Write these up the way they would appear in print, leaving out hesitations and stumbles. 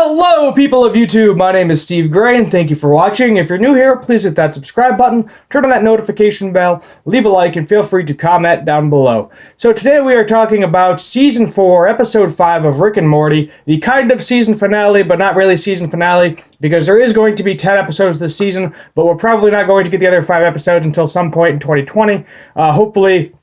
Hello, people of YouTube. My name is Steve Gray, and thank you for watching. If you're new here, please hit that subscribe button, turn on that notification bell, leave a like, and feel free to comment down below. So today we are talking about Season 4, Episode 5 of Rick and Morty, the kind of season finale, but not really season finale, because there is going to be 10 episodes this season, but we're probably not going to get the other 5 episodes until some point in 2020. Hopefully,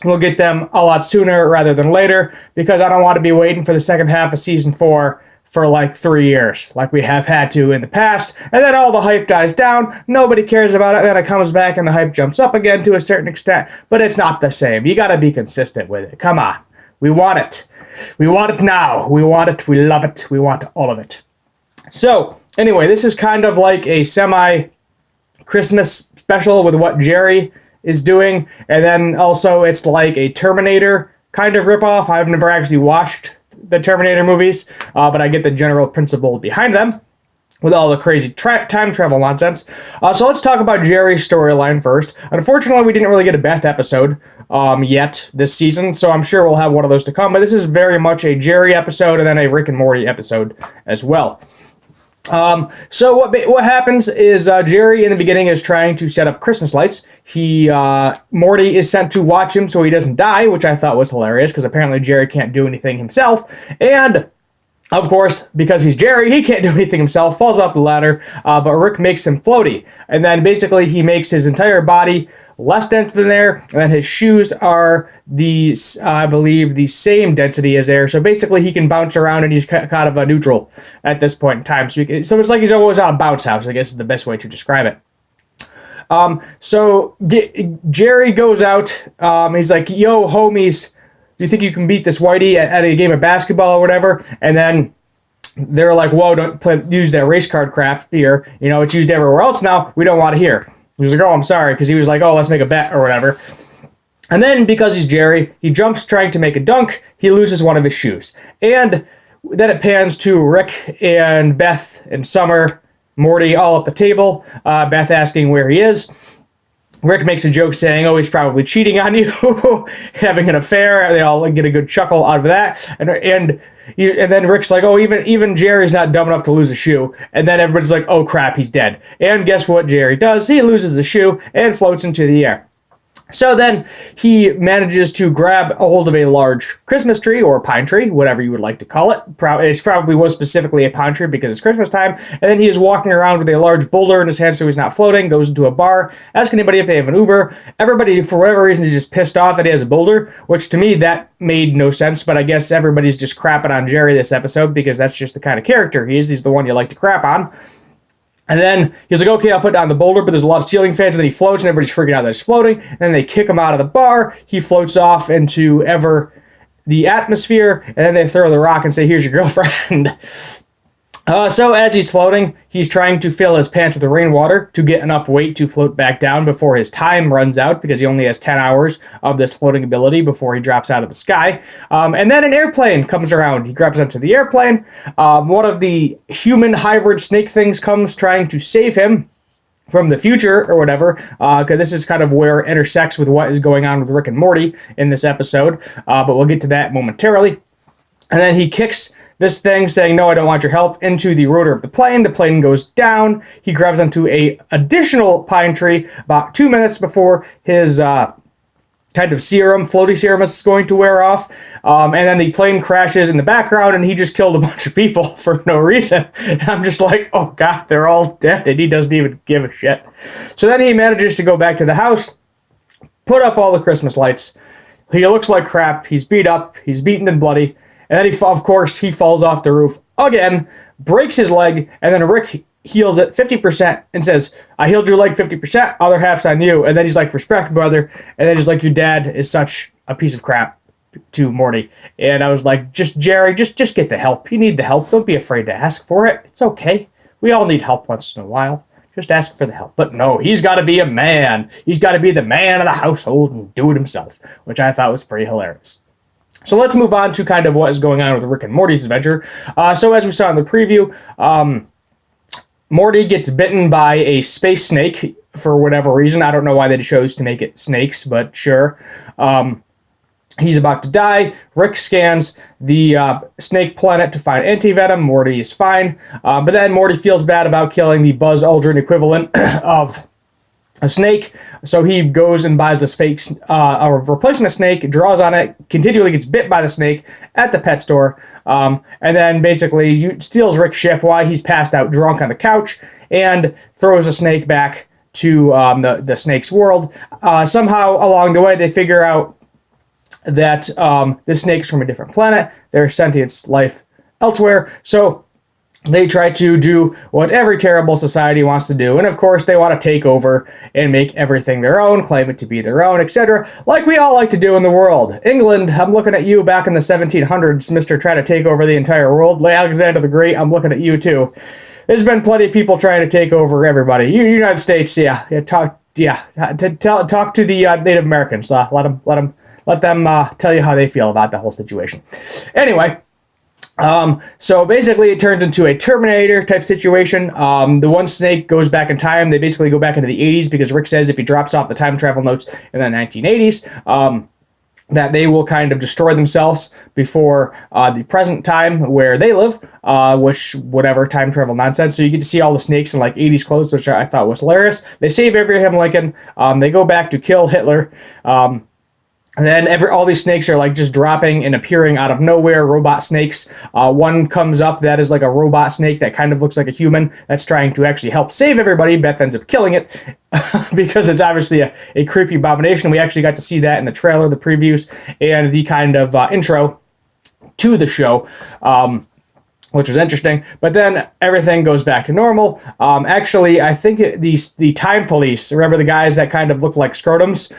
we'll get them a lot sooner rather than later, because I don't want to be waiting for the second half of Season 4 for like 3 years, like we have had to in the past, and then all the hype dies down, nobody cares about it, and then it comes back and the hype jumps up again to a certain extent, but it's not the same. You gotta be consistent with it. Come on. We want it. We want it now. We want it. We love it. We want all of it. So, anyway, this is kind of like a semi-Christmas special with what Jerry is doing, and then also it's like a Terminator kind of ripoff. I've never actually watched the Terminator movies, but I get the general principle behind them with all the crazy time travel nonsense. So let's talk about Jerry's storyline first. Unfortunately, we didn't really get a Beth episode yet this season, so I'm sure we'll have one of those to come, but this is very much a Jerry episode and then a Rick and Morty episode as well. So what happens is Jerry in the beginning is trying to set up Christmas lights. Morty is sent to watch him so he doesn't die, which I thought was hilarious because apparently Jerry can't do anything himself. And of course, because he's Jerry, he can't do anything himself, falls off the ladder, but Rick makes him floaty. And then basically he makes his entire body less dense than air, and then his shoes are I believe, the same density as air. So basically, he can bounce around, and he's kind of a neutral at this point in time. So it's like he's always on a bounce house, I guess is the best way to describe it. Jerry goes out. He's like, "Yo, homies, do you think you can beat this whitey at a game of basketball or whatever?" And then they're like, "Whoa, don't use that race card crap here. You know, it's used everywhere else now. We don't want to hear." He was like, "Oh, I'm sorry," because he was like, "Oh, let's make a bet or whatever." And then, because he's Jerry, he jumps trying to make a dunk. He loses one of his shoes. And then it pans to Rick and Beth and Summer, Morty, all at the table. Beth asking where he is. Rick makes a joke saying, "Oh, he's probably cheating on you," having an affair. They all get a good chuckle out of that. And then Rick's like, "Oh, even Jerry's not dumb enough to lose a shoe." And then everybody's like, "Oh crap, he's dead." And guess what Jerry does? He loses the shoe and floats into the air. So then he manages to grab a hold of a large Christmas tree or pine tree, whatever you would like to call it. It probably was specifically a pine tree because it's Christmas time. And then he is walking around with a large boulder in his hand so he's not floating, goes into a bar, asks anybody if they have an Uber. Everybody, for whatever reason, is just pissed off that he has a boulder, which to me, that made no sense. But I guess everybody's just crapping on Jerry this episode because that's just the kind of character he is. He's the one you like to crap on. And then he's like, "Okay, I'll put down the boulder," but there's a lot of ceiling fans, and then he floats, and everybody's freaking out that he's floating. And then they kick him out of the bar. He floats off into the atmosphere, and then they throw the rock and say, "Here's your girlfriend." So as he's floating, he's trying to fill his pants with the rainwater to get enough weight to float back down before his time runs out, because he only has 10 hours of this floating ability before he drops out of the sky. And then an airplane comes around. He grabs onto the airplane. One of the human hybrid snake things comes trying to save him from the future or whatever, because this is kind of where it intersects with what is going on with Rick and Morty in this episode, but we'll get to that momentarily. And then he kicks this thing saying, "No, I don't want your help," into the rotor of the plane. The plane goes down. He grabs onto a additional pine tree about 2 minutes before his kind of floaty serum is going to wear off. And then the plane crashes in the background, and he just killed a bunch of people for no reason. And I'm just like, oh God, they're all dead, and he doesn't even give a shit. So then he manages to go back to the house, put up all the Christmas lights. He looks like crap. He's beat up. He's beaten and bloody. And then, of course, he falls off the roof again, breaks his leg, and then Rick heals it 50% and says, "I healed your leg 50%, other half's on you." And then he's like, "Respect, brother." And then he's like, "Your dad is such a piece of crap," to Morty. And I was like, Jerry, just get the help. You need the help. Don't be afraid to ask for it. It's okay. We all need help once in a while. Just ask for the help. But no, he's got to be a man. He's got to be the man of the household and do it himself, which I thought was pretty hilarious. So let's move on to kind of what is going on with Rick and Morty's adventure. So as we saw in the preview, Morty gets bitten by a space snake for whatever reason. I don't know why they chose to make it snakes, but sure. He's about to die. Rick scans the snake planet to find antivenom. Morty is fine. But then Morty feels bad about killing the Buzz Aldrin equivalent of a snake. So he goes and buys this fake a replacement snake, draws on it, continually gets bit by the snake at the pet store. And then basically steals Rick's ship while he's passed out drunk on the couch and throws the snake back to the snake's world. Somehow along the way, they figure out that this snake's from a different planet. There's sentient life elsewhere. So they try to do what every terrible society wants to do. And of course, they want to take over and make everything their own, claim it to be their own, etc. Like we all like to do in the world. England, I'm looking at you back in the 1700s, Mr. Try to take over the entire world. Alexander the Great, I'm looking at you too. There's been plenty of people trying to take over everybody. United States, talk to the Native Americans. Let them tell you how they feel about the whole situation. Anyway, so basically it turns into a Terminator type situation. The one snake goes back in time. They basically go back into the 80s because Rick says if he drops off the time travel notes in the 1980s, that they will kind of destroy themselves before the present time where they live, which whatever time travel nonsense. So you get to see all the snakes in like 80s clothes, which I thought was hilarious. They save Abraham Lincoln. They go back to kill Hitler. And then all these snakes are like just dropping and appearing out of nowhere, robot snakes. One comes up that is like a robot snake that kind of looks like a human that's trying to actually help save everybody. Beth ends up killing it because it's obviously a creepy abomination. We actually got to see that in the trailer, the previews, and the kind of intro to the show. Which was interesting, but then everything goes back to normal. Actually, I think the time police, remember the guys that kind of looked like scrotums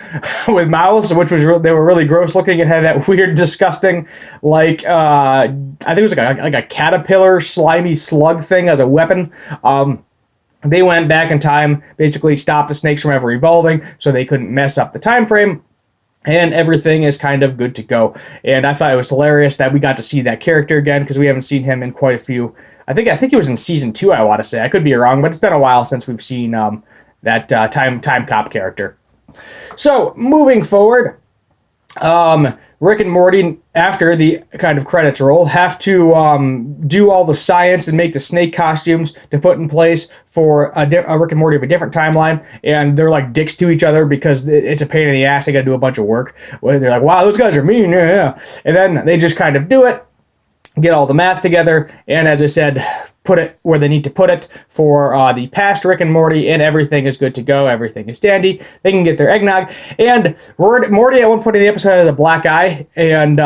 with mouths, which was they were really gross looking and had that weird, disgusting, like I think it was like a caterpillar, slimy slug thing as a weapon. They went back in time, basically stopped the snakes from ever evolving, so they couldn't mess up the time frame. And everything is kind of good to go. And I thought it was hilarious that we got to see that character again because we haven't seen him in quite a few. I think it was in season 2. I want to say I could be wrong, but it's been a while since we've seen that time cop character. So moving forward, Rick and Morty, after the kind of credits roll, have to do all the science and make the snake costumes to put in place for a Rick and Morty of a different timeline. And they're like dicks to each other because it's a pain in the ass. They got to do a bunch of work. They're like, wow, those guys are mean. Yeah. And then they just kind of do it, get all the math together, and as I said, put it where they need to put it for the past Rick and Morty, and everything is good to go. Everything is dandy. They can get their eggnog. And Morty at one point in the episode has a black eye, and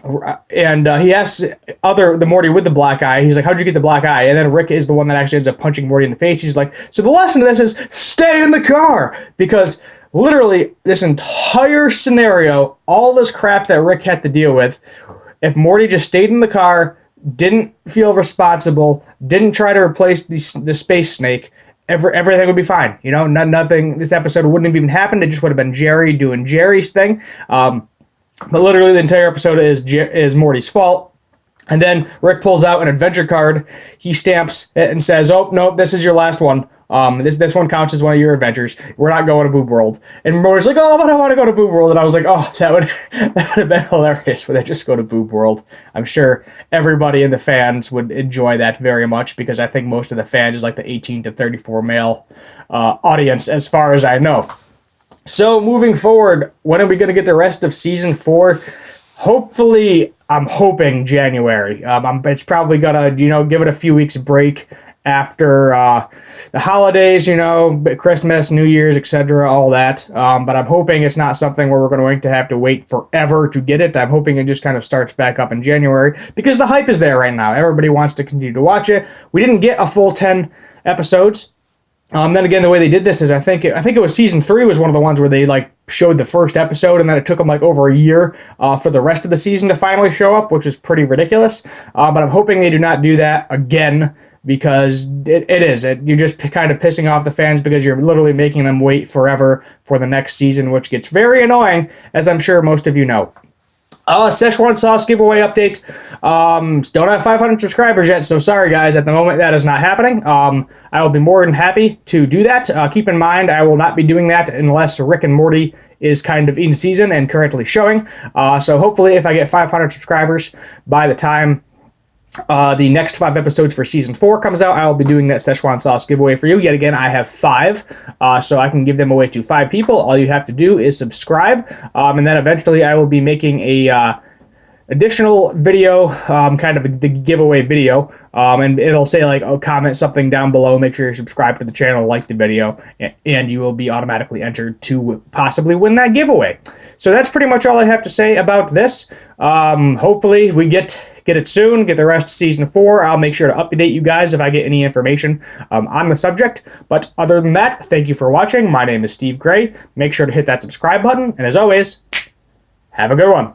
he asks the Morty with the black eye, he's like, how'd you get the black eye? And then Rick is the one that actually ends up punching Morty in the face. He's like, so the lesson of this is stay in the car, because literally this entire scenario, all this crap that Rick had to deal with, if Morty just stayed in the car, didn't feel responsible, didn't try to replace the space snake, everything would be fine. You know, nothing. This episode wouldn't have even happened. It just would have been Jerry doing Jerry's thing. But literally, the entire episode is Morty's fault. And then Rick pulls out an adventure card. He stamps it and says, "Oh no, this is your last one. This one counts as one of your adventures. We're not going to Boob World." And Morty's like, "Oh, but I want to go to Boob World." And I was like, "Oh, that would have been hilarious. Would they just go to Boob World?" I'm sure everybody in the fans would enjoy that very much because I think most of the fans is like the 18 to 34 male audience, as far as I know. So moving forward, when are we going to get the rest of season 4? Hopefully, I'm hoping January. It's probably gonna, give it a few weeks break after the holidays, Christmas, New Year's, etc., all that. But I'm hoping it's not something where we're going to have to wait forever to get it. I'm hoping it just kind of starts back up in January because the hype is there right now. Everybody wants to continue to watch it. We didn't get a full 10 episodes. Then again, the way they did this is I think it was season 3 was one of the ones where they showed the first episode and then it took them over a year for the rest of the season to finally show up, which is pretty ridiculous. But I'm hoping they do not do that again because you're just kind of pissing off the fans because you're literally making them wait forever for the next season, which gets very annoying, as I'm sure most of you know. Szechuan sauce giveaway update. Don't have 500 subscribers yet, so sorry guys, at the moment that is not happening. I will be more than happy to do that. Keep in mind, I will not be doing that unless Rick and Morty is kind of in season and currently showing. So hopefully if I get 500 subscribers by the time the next 5 episodes for season 4 comes out, I'll be doing that Szechuan sauce giveaway for you. Yet again, I have 5, so I can give them away to 5 people. All you have to do is subscribe, and then eventually I will be making a additional video, kind of the giveaway video, and it'll say like, oh, comment something down below, make sure you're subscribed to the channel, like the video, and you will be automatically entered to possibly win that giveaway. So that's pretty much all I have to say about this. Hopefully we get it soon, get the rest of season 4. I'll make sure to update you guys if I get any information on the subject. But other than that, thank you for watching. My name is Steve Gray. Make sure to hit that subscribe button, and as always, have a good one.